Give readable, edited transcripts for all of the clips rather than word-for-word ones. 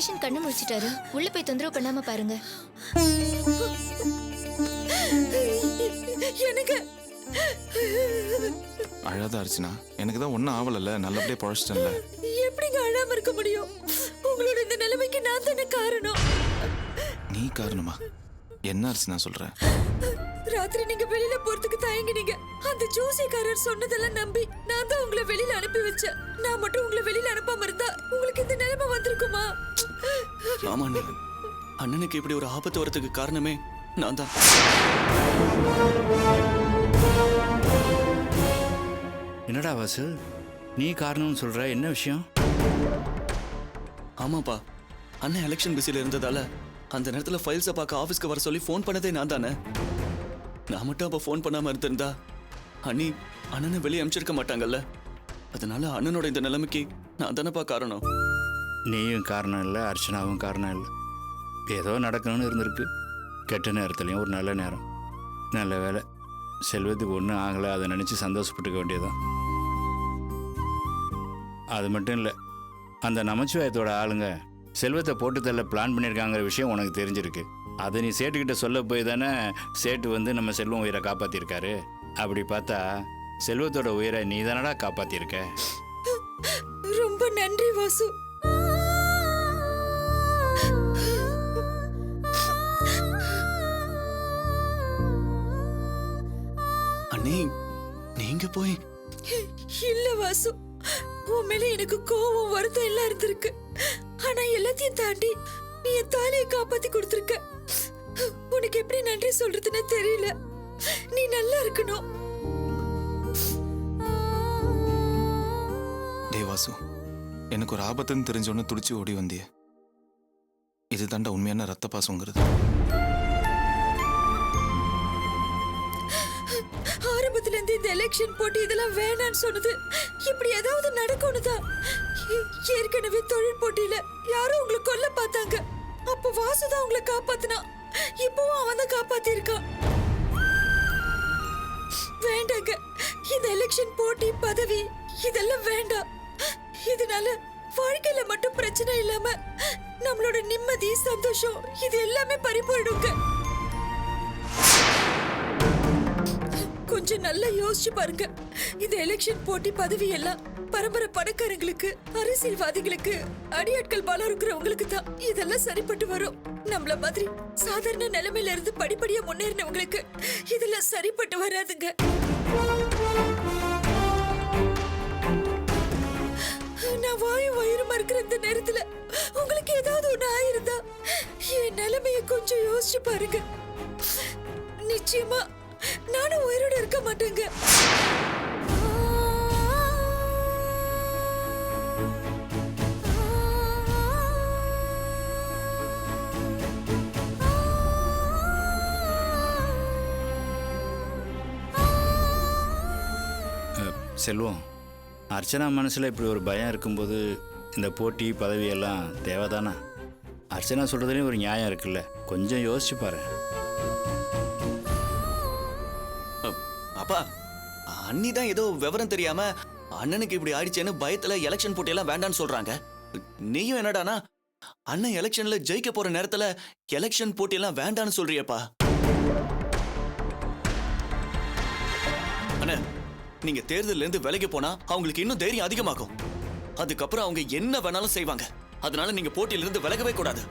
Patient கண்ணு முடிச்சிட்டாரு. உள்ள போய் தொந்தரவு பண்ணாம பாருங்க. எனக்கு அழாத அர்ச்சனா, எனக்கு தான் ஒன்றும் ஆவலல்ல, நல்லபடியா பழச்சிட்டேன்ல. எப்படிங்க அழாம இருக்க முடியும்? உங்களோட இந்த நிலைமைக்கு நான் தானே காரணம். நீ காரணமா? என்ன அர்ச்சனா சொல்ற? ராத்திரி நீங்க வெளியில போறதுக்கு தயங்கினீங்க. அந்த ஜோசியக்காரர் சொன்னதெல்லாம் நம்பி நான் தான் உங்களை வெளியில அனுப்பி வச்சேன். நான் மட்டும் உங்களை வெளியில அனுப்பாம இருந்தா உங்களுக்கு இந்த நிலைமை வந்திருக்குமா? ஆமா அண்ணா, அண்ணனுக்கு இப்படி ஒரு ஆபத்து வரதுக்கு காரணமே நான் தான். என்னடா வாசு, நீ காரணம்னு சொல்ற, என்ன விஷயம்? ஆமாப்பா, அண்ணன் எலெக்ஷன் பிஸியில் இருந்ததால அந்த நேரத்தில் ஃபைல்ஸை பார்க்க ஆஃபீஸ்க்கு வர சொல்லி ஃபோன் பண்ணதே நான் தானே. நான் மட்டும் அப்போ ஃபோன் பண்ணாமல் இருந்திருந்தா அண்ணி அண்ணனை வெளியே அனுப்பிச்சிருக்க மாட்டாங்கல்ல. அதனால அண்ணனோட இந்த நிலைமைக்கு நான் தானேப்பா காரணம். நீயும் காரணம் இல்லை, அர்ச்சனாவும் காரணம் இல்லை. ஏதோ நடக்கணும்னு இருந்திருக்கு. கெட்ட நேரத்துலையும் ஒரு நல்ல நேரம். நல்ல வேலை, செல்வத்துக்கு ஒன்றும் ஆகலை. அதை நினச்சி சந்தோஷப்பட்டுக்க வேண்டியதான். அது மட்டும் இல்லை, அந்த நமச்சிவாயத்தோட ஆளுங்க செல்வத்தை போட்டு தள்ள பிளான் பண்ணியிருக்காங்கிற விஷயம் உனக்கு தெரிஞ்சிருக்கு. அதை நீ சேட்டுக்கிட்ட சொல்ல போய் தானே சேட்டு வந்து நம்ம செல்வம் உயிரை காப்பாற்றிருக்காரு. அப்படி பார்த்தா செல்வத்தோட உயிரை நீ தானடா காப்பாற்றிருக்க. ரொம்ப நன்றி வாசு. அண்ணி நீங்க போய் இல்ல வாசு, உன் மேல எனக்கு கோவம் வருத்தம் எல்லாம் இருந்திருக்கு. ஆனா எல்லாத்தையும் தாண்டி நீ என் தாலியை காப்பாத்தி கொடுத்திருக்க. உனக்கு எப்படி நன்றி சொல்றதுன்னு தெரியல. நீ நல்லா இருக்கணும். டே வாசு, எனக்கு ஒரு ஆபத்துன்னு தெரிஞ்சோன்னு துடிச்சு ஓடி வந்தியே. இது தாண்டா உண்மையான ரத்த பாசங்கிறது. ஆரம்பத்துல இருந்து இந்த எலெக்ஷன் போட்டி இதெல்லாம் வேணான்னு சொன்னது இப்படி ஏதாவது நடக்கணும்தான். ஏற்கனவே தொழில் போட்டியில யாரும் உங்களை கொல்ல பார்த்தாங்க. அப்ப வாசுதான் உங்களை காப்பாத்தினா. இப்பவும் அவன் தான் காப்பாத்தி இருக்கான். வேண்டாங்க, இந்த எலெக்ஷன் போட்டி பதவி இதெல்லாம் வேண்டாம். இதனால வாழ்க்கையில மட்டும் பிரச்சனை இல்லாம நம்மளோட நிம்மதி சந்தோஷம் இது எல்லாமே பறி போயிடுங்க. கொஞ்சம் நல்லா யோசிச்சு பாருங்க. இந்த எலெக்ஷன் போட்டி பதவி எல்லாம் பரம்பரை பணக்காரங்களுக்கு, அரசியல்வாதிகளுக்கு, அடியாட்கள் பலம் இருக்கிறவங்களுக்கு தான் இதெல்லாம் சரிப்பட்டு வரும். நம்மள மாதிரி சாதாரண நிலைமையில இருந்து படிப்படியா முன்னேறினவங்களுக்கு இதெல்லாம் சரிப்பட்டு வராதுங்க. நான் வாயும் வயிறுமா இருக்கிற இந்த நேரத்துல உங்களுக்கு ஏதாவது ஒண்ணு ஆயிருந்தா என் நிலைமைய கொஞ்சம் யோசிச்சு பாருங்க. நிச்சயமா நானும் உயிரோட இருக்க மாட்டேங்க. செல்வம், அர்ச்சனா மனசில் இப்படி ஒரு பயம் இருக்கும்போது இந்த போட்டி பதவியெல்லாம் தேவைதானா? அர்ச்சனா சொல்கிறதுலேயும் ஒரு நியாயம் இருக்குல்ல, கொஞ்சம் யோசிச்சு பாரு. அப்பா, அண்ணி தான் ஏதோ விவரம் தெரியாம அண்ணனுக்கு இப்படி ஆயிடுச்சேன்னு பயத்துல எலெக்ஷன் போட்டியெல்லாம் வேண்டான்னு சொல்றாங்க. நீயும் என்னடானா அண்ணன் எலெக்ஷன்ல ஜெயிக்க போற நேரத்துல எலெக்ஷன் போட்டியெல்லாம் வேண்டான்னு சொல்றியப்பா. அண்ணா, நீங்க தேர்தல்ல இருந்து விலகி போனா அவங்களுக்கு இன்னும் தைரியம் அதிகமாகும். அதுக்கப்புறம் அவங்க என்ன வேணாலும் செய்வாங்க. அதனால நீங்க போட்டியில இருந்து விலகவே கூடாது.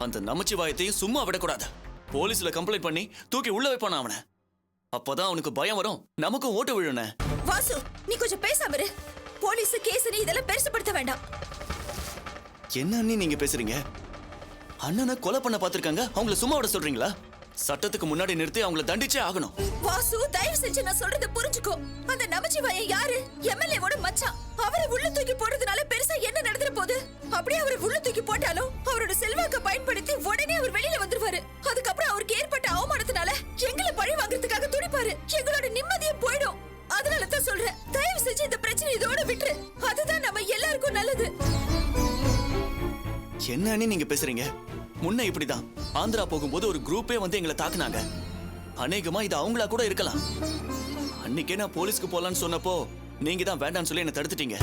அந்த நமச்சிவாயத்தையும் சும்மா விடக்கூடாது. போலீஸ்ல கம்ப்ளைண்ட் பண்ணி தூக்கி உள்ள வைப்பான அவனை. அப்பதான் அவனுக்கு பயம் வரும், நமக்கும் ஓட்டு விழுன. வாசு, நீ கொஞ்சம் பேசாம இரு. போலீஸ் கேஸ் இதெல்லாம் பெருசுபடுத்த வேண்டாம். என்ன அண்ணி நீங்க பேசுறீங்க? அண்ணனை கொலை பண்ண பாத்திருக்காங்க, அவங்கள சும்மா விட சொல்றீங்களா? சட்டத்துக்கு முன்னாடி நிறுத்தி அவங்கள தண்டிச்சே ஆகணும். வாசு, தயவு செஞ்சு நான் சொல்றத புரிஞ்சுக்கோ. அந்த நமச்சிவாயன் யாரு? எம்எல்ஏவோட மச்சான். அவரை உள்ள தூக்கி போடுறதுனால பெருசா என்ன நடந்துற போகுது? அப்படியே அவரை உள்ள தூக்கி போட்டாலும் அவரோட செல்வாக்க பயன்படுத்தி உடனே அவர் வெளியில வந்துருவாரு. அதுக்கப்புறம் அவருக்கு ஏற்பட்ட அவமானத்தினால எங்களை பழி வாங்குறதுக்காக துடிப்பாரு. எங்களோட நிம்மதியே போயிடும். அதனால தான் சொல்றேன், தயவு செஞ்சு இந்த பிரச்சனை இதோட விட்டுரு. அதுதான் நம்ம எல்லாருக்கும் நல்லது. என்ன அண்ணி நீங்க பேசுறீங்க? முன்ன இப்படிதான் ஆந்திரா போகும்போது ஒரு குரூப்பே வந்து எங்களை தாக்குனாங்க. அநேகமா இது அவங்களா கூட இருக்கலாம். அன்னைக்கே நான் போலீஸ்க்கு போலான்னு சொன்னப்போ நீங்க தான் வேண்டான்னு சொல்லி என்ன தடுத்துட்டீங்க.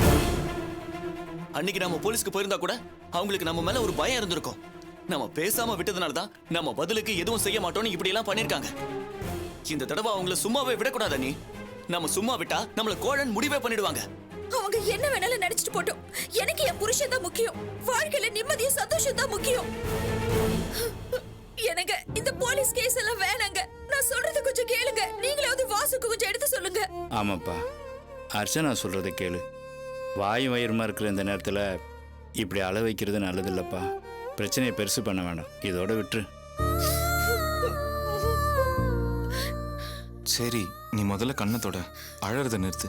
அன்னைக்கு நம்ம போலீஸ்க்கு போயிருந்தா கூட அவங்களுக்கு நம்ம மேல ஒரு பயம் இருந்திருக்கும். நம்ம பேசாம விட்டதுனால தான் நம்ம பதிலுக்கு எதுவும் செய்ய மாட்டோம்னு இப்படி எல்லாம் பண்ணிருக்காங்க. இந்த தடவை அவங்கள சும்மாவே விடக்கூடாத நீ. நம்ம சும்மா விட்டா நம்மள கோழன் முடிவே பண்ணிடுவாங்க. அவங்க என்ன வேணாலும் நினைச்சிட்டு போட்டோம். எனக்கு என் புருஷன் தான் முக்கியம். வாழ்க்கையில நிம்மதியும் சந்தோஷம் தான் முக்கியம். எனக்கு இந்த போலீஸ் கேஸ் எல்லாம் வேணாங்க. நான் சொல்றது கொஞ்சம் கேளுங்க. நீங்களாவது வாசுக்கு கொஞ்சம் எடுத்து சொல்லுங்க. ஆமாப்பா, அர்ச்சனா சொல்கிறத கேளு. வாயும் வயிறுமா இருக்கிற இந்த நேரத்தில் இப்படி அள வைக்கிறது நல்லதில்லப்பா. பிரச்சனையை பெருசு பண்ண வேண்டாம், இதோட விட்டுரு. சரி, நீ முதல்ல கண்ணத்தோட அழறத நிறுத்து.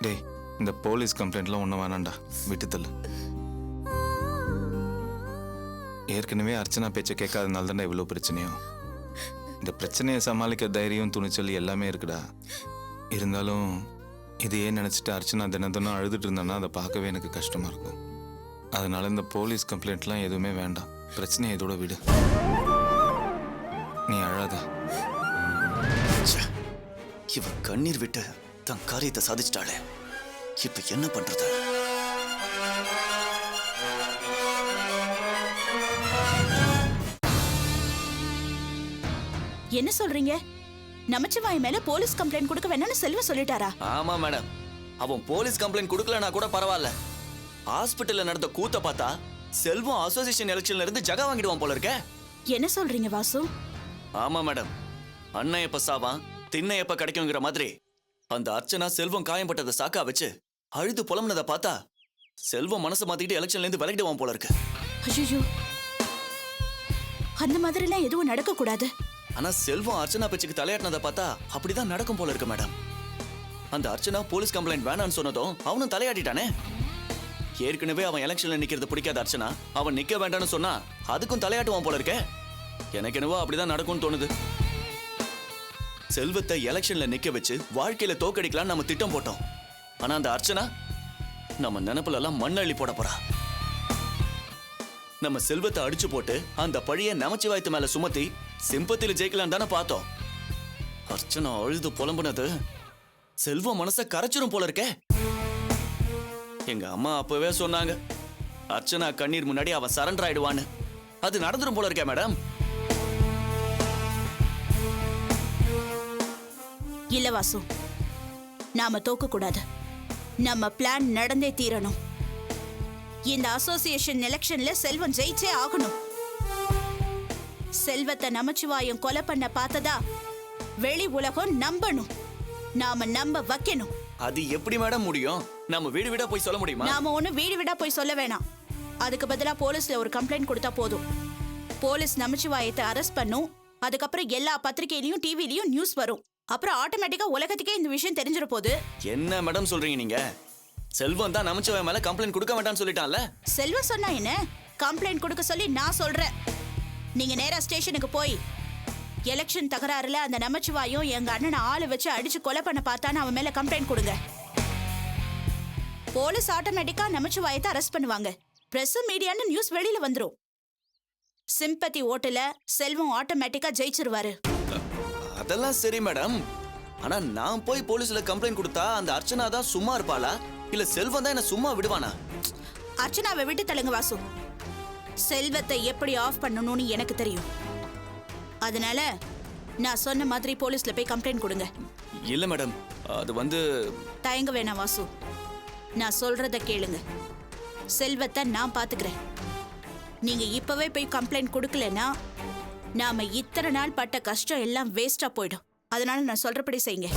டேய், இந்த போலீஸ் கம்ப்ளைண்ட்லாம் ஒன்றும் வேணாண்டா, விட்டுத்தள்ளு. ஏற்கனவே அர்ச்சனா பேச்சை கேட்காதனால தானே இவ்வளோ பிரச்சனையும். இந்த பிரச்சனையை சமாளிக்க தைரியம் துணிச்சல் எல்லாமே இருக்குடா. இருந்தாலும் இதையே நினச்சிட்டு அர்ச்சனா தினம் அழுதுட்டு இருந்தான்னா அதை பார்க்கவே எனக்கு கஷ்டமாக இருக்கும். அதனால இந்த போலீஸ் கம்ப்ளைண்ட்லாம் எதுவுமே வேண்டாம். பிரச்சனையை இதோட விடு. நீ அழாத. இவ கண்ணீர் விட்டு தன் காரியத்தை சாதிச்சிட்டாளே, இப்ப என்ன பண்றது? என்ன சொல்றீங்க? நமச்சிவாய் மேல போலீஸ் கம்ப்ளைண்ட் கொடுக்க வேணும்னு செல்வம் சொல்லிட்டாரா? ஆமா மேடம், அவன் போலீஸ் கம்ப்ளைண்ட் கொடுக்கலனா கூட பரவாயில்ல. ஹாஸ்பிட்டல்ல நடந்த கூத்த பார்த்தா செல்வம் அசோசியேஷன் எலெக்ஷன்ல இருந்து ஜகா வாங்கிடுவான் போல இருக்க. என்ன சொல்றீங்க வாசு? ஆமா மேடம், அண்ணன் எப்ப சாவான் திண்ணை எப்ப கிடைக்குங்கிற மாதிரி அந்த அர்ச்சனா செல்வம் காயம்பட்டதை சாக்கா வச்சு அழுது புலம்புனதை பார்த்தா செல்வம் மனசை மாத்திக்கிட்டு எலெக்ஷன்ல இருந்து விலகிடுவான் போல இருக்கு. ஐயோ, அந்த மாதிரி எல்லாம் எதுவும் நடக்க கூடாது. ஆனா செல்வம் அர்ச்சனா பேச்சுக்கு தலையாட்டினதை பார்த்தா அப்படிதான் நடக்கும் போல இருக்கு மேடம். அந்த அர்ச்சனா போலீஸ் கம்ப்ளைண்ட் வேணான்னு சொன்னதும் அவனும் தலையாட்டிட்டானே. ஏற்கனவே அவன் எலெக்ஷன்ல நிக்கிறது பிடிக்காத அர்ச்சனா அவன் நிக்க வேண்டாம்னு சொன்னா அதுக்கும் தலையாட்டுவான் போல இருக்கே. எனக்கு என்னவோ அப்படிதான் நடக்கும்னு தோணுது. செல்வத்தை எலெக்ஷன்ல நிக்க வச்சு வாழ்க்கையில தோக்கடிக்கலாம் நம்ம திட்டம் போட்டோம். ஆனா அந்த அர்ச்சனா நம்ம நினைப்புல எல்லாம் மண்ணள்ளி போட போறா. நம்ம செல்வத்தை அடிச்சு போட்டு அந்த பழிய நமச்சிவாயத்து மேல சுமத்தி சிம்பத்தில ஜெயிக்கலாம் தானே பார்த்தோம். அர்ச்சனா அழுது புலம்புனது செல்வம் மனசை கரைச்சிரும் போல இருக்கே. எங்க அம்மா அப்பவே சொன்னாங்க, அர்ச்சனா கண்ணீர் முன்னாடி அவன் சரண்டர் ஆயிடுவான்னு. அது நடந்துரும் போல இருக்கே மேடம். இல்ல வாசு, நாம தோக்க கூடாது. நம்ம பிளான் நடந்தே தீரணும். இந்த அசோசியேஷன் எலெக்ஷன்ல செல்வம் ஜெயிச்சே ஆகணும். செல்வத்தை நமச்சிவாயம் கொலை பண்ண பார்த்ததா வெளி உலகம் நம்பணும். நாம நம்ப வைக்கணும். அது எப்படி மேடம் முடியும்? நம்ம வீடு வீடா போய் சொல்ல முடியுமா? நாம ஒண்ணு வீடு வீடா போய் சொல்ல வேணாம். அதுக்கு பதிலா போலீஸ்ல ஒரு கம்ப்ளைண்ட் கொடுத்தா போதும். போலீஸ் நமச்சிவாயத்தை அரெஸ்ட் பண்ணும். அதுக்கப்புறம் எல்லா பத்திரிகையிலயும் டிவிலயும் நியூஸ் வரும். அப்புறம் ஆட்டோமேட்டிக்கா உலகத்துக்கே இந்த விஷயம் தெரிஞ்சிட போகுது. என்ன மேடம் சொல்றீங்க நீங்க? செல்வம் தான் நமச்சிவாய மேல கம்ப்ளைண்ட் கொடுக்க வேண்டாம்னு சொல்லிட்டான்ல. செல்வம் சொன்னா என்ன? கம்ப்ளைண்ட் கொடுக்க சொல்லி நான் சொல்றேன். நீங்க நேரா ஸ்டேஷனுக்கு போய் எலெக்ஷன் தகராறுல அந்த நமச்சிவாயும் எங்க அண்ணனை ஆளு வச்சு அடிச்சு கொலை பண்ண பார்த்தான்னு அவன் மேல கம்ப்ளைண்ட் கொடுங்க. போலீஸ் ஆட்டோமேட்டிக்கா நமச்சிவாயத்தை அரெஸ்ட் பண்ணுவாங்க. பிரஸ் மீடியான்னு நியூஸ் வெளியில வந்துரும். சிம்பத்தி ஓட்டுல செல்வம் ஆட்டோமேட்டிக்கா ஜெயிச்சிருவாரு. அதெல்லாம் சரி மேடம். ஆனா நான் போய் போலீஸ்ல கம்ப்ளைண்ட் கொடுத்தா அந்த அர்ச்சனா தான் சும்மா இருப்பாளா, இல்ல செல்வம் தான் என்ன சும்மா விடுவானா? அர்ச்சனாவை விட்டு தள்ளுங்க வாசு. செல்வத்தை எப்படி ஆஃப் பண்ணணும்னு எனக்கு தெரியும். அதனால நான் சொன்ன மாதிரி போலீஸ்ல போய் கம்ப்ளைண்ட் கொடுங்க. இல்ல மேடம், அது வந்து தயங்க வேணாம் வாசு. நான் சொல்றத கேளுங்க. செல்வத்தை நான் பாத்துக்கிறேன். நீங்க இப்பவே போய் கம்ப்ளைண்ட் கொடுக்கலன்னா நாம இத்தனை நாள் பட்ட கஷ்டம் எல்லாம் வேஸ்டா போயிடும். அதனால நான் சொல்றபடி செய்யுங்க.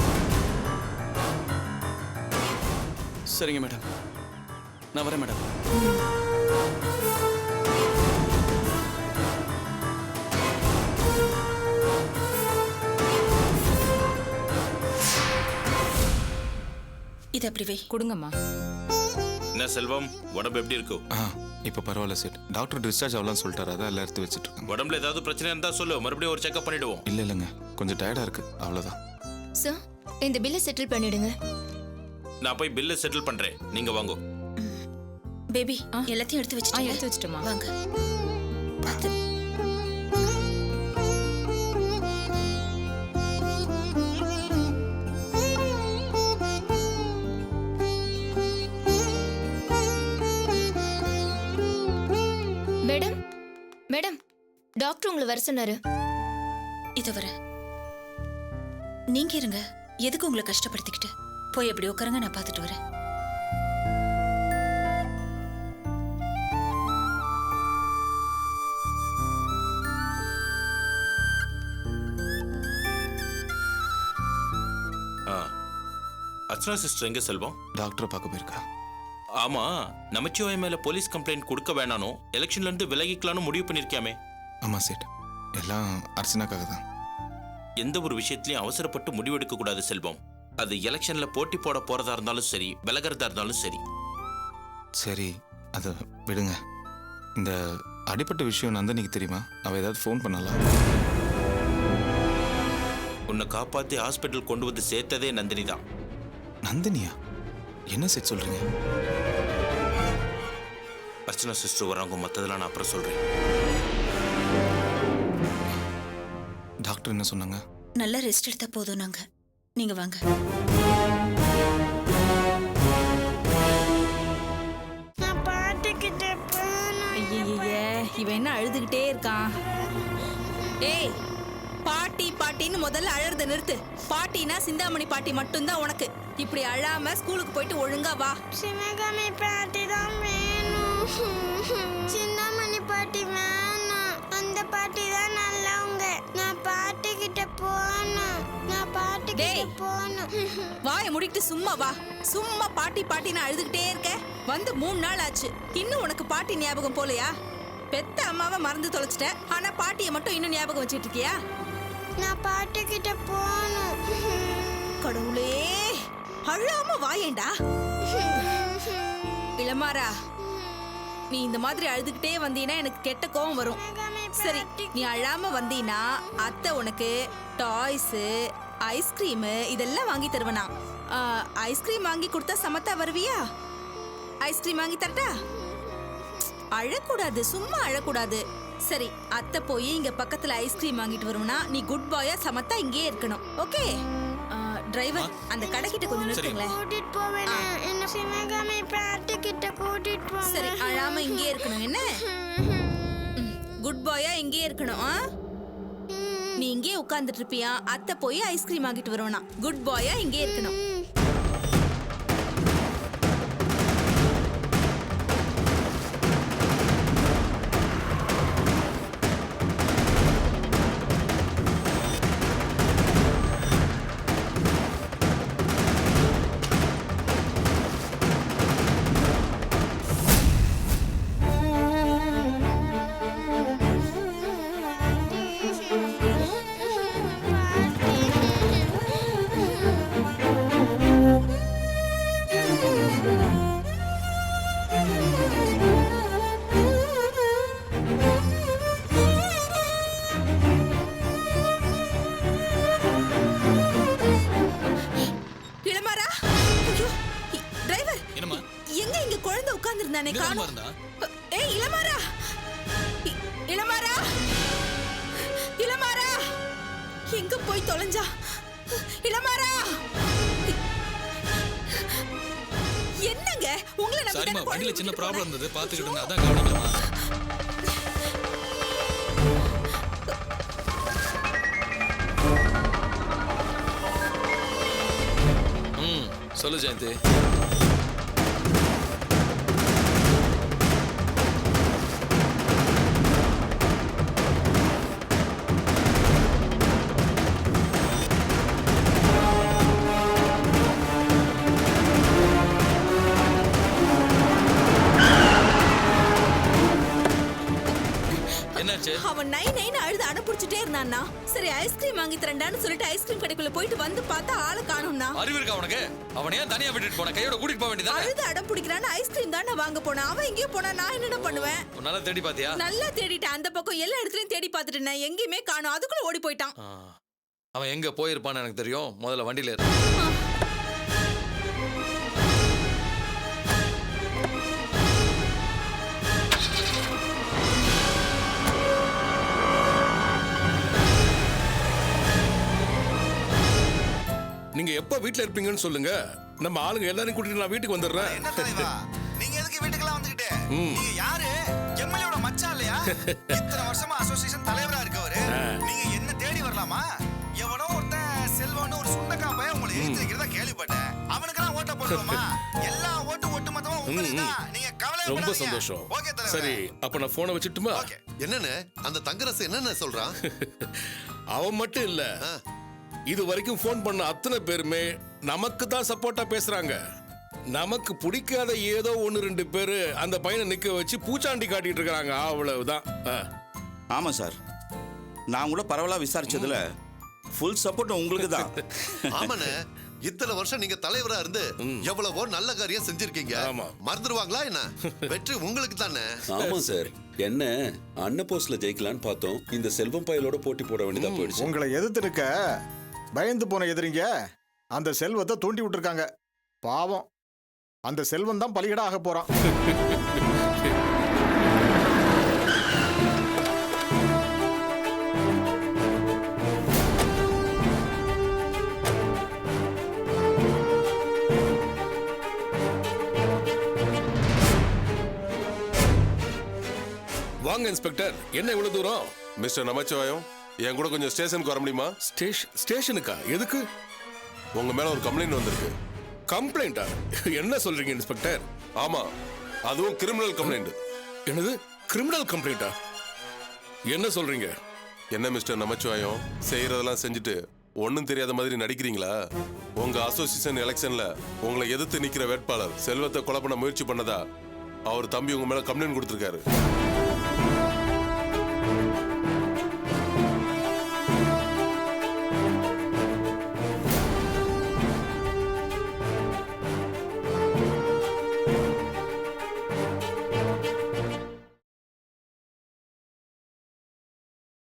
சரிங்க மேடம், நான் வரேன் மேடம். இது அப்படி வை. கொடுங்கம்மா. என்ன செல்வம், உடம்பு எப்படி இருக்கு? இப்போ பரவாயில்ல சார். டாக்டர் டிஸ்சார்ஜ் ஆகலாம்னு சொல்லிட்டாரு. அதான் எல்லாம் எடுத்து வச்சுட்டு இருக்காங்க. உடம்புல ஏதாவது பிரச்சனை இருந்தா சொல்லு, மறுபடியும் ஒரு செக்அப் பண்ணிடுவோம். இல்லைங்க, கொஞ்சம் டயர்டாக இருக்கு, அவ்வளோதான். சார், இந்த பில்லை செட்டில் பண்ணிடுங்க. நான் போய் பில்லை செட்டில் பண்றேன், நீங்க வாங்க. பேபி எல்லாத்தையும் எடுத்து வச்சுட்டு எடுத்து வச்சுட்டோமா? வாங்க. பார்த்து. டாக்டர் உங்களை வர சொன்னாரு. இது வர நீங்க இருங்க, எதுக்கு உங்களை கஷ்டப்படுத்திக்கிட்டு? போய் அப்படி உட்காருங்க, நான் பார்த்துட்டு வரேன். அர்ச்சனா சிஸ்டர் எங்க செல்வம்? டாக்டரை பார்க்க போயிருக்கா. ஆமா, நமச்சிவாய் மேல போலீஸ் கம்ப்ளைண்ட் கொடுக்க வேணானோ எலெக்ஷன்ல இருந்து விலகிக்கலாம்னு முடிவு பண்ணிருக்கியாமே. ஆமாம் சேட், எல்லாம் அர்ச்சனாக்காக தான். எந்த ஒரு விஷயத்திலையும் அவசரப்பட்டு முடிவெடுக்க கூடாது செல்வம். அது எலெக்ஷன்ல போட்டி போட போறதா இருந்தாலும் சரி, விலகிறதா இருந்தாலும் சரி. சரி, அதை விடுங்க. இந்த அடிப்பட்ட விஷயம் நந்தினிக்கு தெரியுமா? அவள் ஏதாவது ஃபோன் பண்ணலாம்? உன்னை காப்பாத்தி ஹாஸ்பிட்டல் கொண்டு வந்து சேர்த்ததே நந்தினி தான். நந்தினியா? என்ன சேட் சொல்றீங்க? அர்ச்சனா சிஸ்டர் வராங்க, மற்றதெல்லாம் நான் அப்புறம் சொல்றேன். டாக்டர் என்ன சொன்னாங்க? நல்லா ரெஸ்ட் எடுத்தா போதும். நீங்க வாங்க. ஐயே, இவன் என்ன அழுதுகிட்டே இருக்கான்? ஏய், பாட்டி பாட்டின்னு முதல்ல அழறத நிறுத்து. பாட்டினா சிந்தாமணி பாட்டி மட்டும்தான் உனக்கு. இப்படி அழாம ஸ்கூலுக்கு போயிட்டு ஒழுங்கா வா. சிவகாமி பாட்டி தான் வேணும். சிந்தாமணி பாட்டி வேணும். அந்த பாட்டி தான் நல்லவங்க. நான் பாட்டி கிட்ட போகணும். வாயை முடிக்கிட்டு சும்மா வா. சும்மா பாட்டி பாட்டின்னு அழுதுகிட்டே இருக்க. வந்து 3 நாள் ஆச்சு, இன்னும் உனக்கு பாட்டி ஞாபகம் போலையா? பெத்த அம்மாவை மறந்து தொலைச்சிட்ட, ஆனா பாட்டியை மட்டும் இன்னும் ஞாபகம் வச்சுட்டு இருக்கியா? நான் பாட்டி கிட்ட போகணும். கடவுளே, அழாம வாயேண்டா. இளமாரா, நீ இந்த மாதிரி அழுதுகிட்டே வந்தீனா எனக்கு கெட்ட கோவம் வரும். சரி, நீ அழாம வந்தீனா அத்தை உனக்கு டாய்ஸ், ஐஸ்கிரீம் இதெல்லாம் வாங்கி தருவனா? ஐஸ்கிரீம் வாங்கி கொடுத்தா சமத்தா வருவியா? ஐஸ்கிரீம் வாங்கி தரட்டா? அழக்கூடாது, சும்மா அழக்கூடாது. சரி, அத்தை போய் இங்க பக்கத்துல ஐஸ்கிரீம் வாங்கிட்டு வருவனா நீ குட் பாயா சமத்தா இங்கே இருக்கணும். ஓகே? டிரைவர், அந்த கடைக்கிட்ட கொஞ்சம் நிறுத்துங்களேன். கூட்டிட்டு போவேன். என்ன சிவகாமி பாட்டி கிட்ட கூட்டிட்டு போவேன். சரி, அழாம இங்கே இருக்கணும். என்ன குட் பாயா இங்கே இருக்கணும். நீ இங்கே உட்கார்ந்துட்டு இருப்பியா? அத்தை போய் ஐஸ்கிரீம் வாங்கிட்டு வருவனா? குட் பாயா இங்கே இருக்கணும். ஏய் இளமாரா, இளமாரா, இளமாரா, எங்க போய் தொலைஞ்சா? இளமாரா, என்னங்க உங்களை நம்பி சரிமா, வண்டியில சின்ன ப்ராப்ளம் இருந்தது, பாத்துக்கிட்டு இருந்தேன், அதான் கவனிக்கலாமா? சொல்லு ஜெயந்தி. அவன் நை நைன்னு அழுது அடப்புடிச்சிட்டே இருந்தான்னா, சரி ஐஸ்கிரீம் வாங்கி தரேன்டான்னு சொல்லிட்டு ஐஸ்கிரீம் கடைக்குள்ள போயிட்டு வந்து பார்த்தா ஆளை காணோம்னா. அறிவு இருக்கா உனக்கு? அவன் ஏன் தனியா விட்டுட்டு போன? கையோட கூட்டிட்டு போக வேண்டியதா? அழுது அடம் பிடிக்கிறான்னு ஐஸ்கிரீம் தானே வாங்க போனா. அவன் எங்கேயோ போனா, நான் என்னடா பண்ணுவேன்? நல்லா தேடி பாத்தியா? நல்லா தேடிட்டேன், அந்த பக்கம் எல்லா இடத்துலயும் தேடி பார்த்துட்டேன், எங்கேயுமே காணோம். அதுக்குள்ள ஓடி போயிட்டான். அவன் எங்க போயிருப்பான்னு எனக்கு தெரியும். முதல்ல வண்டியில ஏறு. நீங்க எப்ப வீட்ல இருப்பீங்கன்னு சொல்லுங்க. நம்ம ஆளுங்க எல்லாரையும் கூட்டிட்டு நான் வீட்டுக்கு வந்துடுறேன். என்ன தலைவா, நீங்க எதுக்கு வீட்டுக்கெல்லாம் வந்துகிட்டு? நீங்க யாரு? எம்எல்ஏவோட மச்சான் இல்லையா? இத்தனை வருஷமா அசோசியேஷன் தலைவரா இருக்கவரு நீங்க என்ன தேடி வரலாமா? எவனோ ஒருத்தன் செல்வன்னு ஒரு சுண்டக்கா பையன் உங்களை எழுத்து வைக்கிறதா கேள்விப்பட்டேன். அவனுக்கெல்லாம் ஓட்ட போடுவோமா? எல்லா ஓட்டு மொத்தமா உங்களுக்கு தான். நீங்க கவலைப்படாதீங்க. ரொம்ப சந்தோஷம். ஓகே தலைவரே. சரி அப்ப நான் போனை வச்சுட்டுமா? ஓகே. என்னன்னு அந்த தங்கரசு என்னன்னு சொல்றான்? அவன் மட்டும் இல்ல, இது வரைக்கும் போன் பண்ண அத்தனை பேருமே நமக்கு தான் சப்போர்ட்டா பேசுறாங்க. நமக்கு பிடிக்காத ஏதோ ஒன்னு ரெண்டு பேரு அந்த பையனை நிக்க வச்சு பூச்சாண்டி காட்டிட்டு இருக்காங்க. அவ்வளவுதான். ஆமா சார், நான் கூட பரவலா விசாரிச்சதுல ஃபுல் சப்போர்ட் உங்களுக்கு தான். ஆமாண்ணே, இத்தனை வருஷம் நீங்க தலைவரா இருந்து எவ்வளவோ நல்ல காரியம் செஞ்சிருக்கீங்க. ஆமா. மறந்துடுவாங்களா என்ன? வெற்றி உங்களுக்கு தானே. ஆமா சார், என்ன அன்ன போஸ்ட்ல ஜெயிக்கலான்னு பார்த்தோம். இந்த செல்வம் பயலோட போட்டி போட வேண்டியதா போயிடுச்சு. உங்களை எதிர்த்து நிக்க பயந்து போன எதிரிங்க அந்த செல்வத்தை தூண்டி விட்டுருக்காங்க. பாவம், அந்த செல்வம் தான் பலிகடா ஆக போறான். வாங்க இன்ஸ்பெக்டர், என்ன இவ்வளவு தூரம்? மிஸ்டர் நமச்சிவாயம், என் கூட கொஞ்சம் ஸ்டேஷனுக்கு வர முடியுமா? ஸ்டேஷனுக்கா? எதுக்கு? உங்க மேல ஒரு கம்ப்ளைண்ட் வந்திருக்கு. கம்ப்ளைண்டா? என்ன சொல்றீங்க இன்ஸ்பெக்டர்? ஆமா, அதுவும் கிரிமினல் கம்ப்ளைண்ட். என்னது, கிரிமினல் கம்ப்ளைண்டா? என்ன சொல்றீங்க? என்ன மிஸ்டர் நமச்சிவாயம், செய்யறதெல்லாம் செஞ்சுட்டு ஒன்னும் தெரியாத மாதிரி நடிக்கிறீங்களா? உங்க அசோசியேஷன் எலெக்ஷன்ல உங்களை எதிர்த்து நிக்கிற வேட்பாளர் செல்வத்தை கொலை பண்ண முயற்சி பண்ணதா அவர் தம்பி உங்க மேல கம்ப்ளைண்ட் கொடுத்திருக்காரு.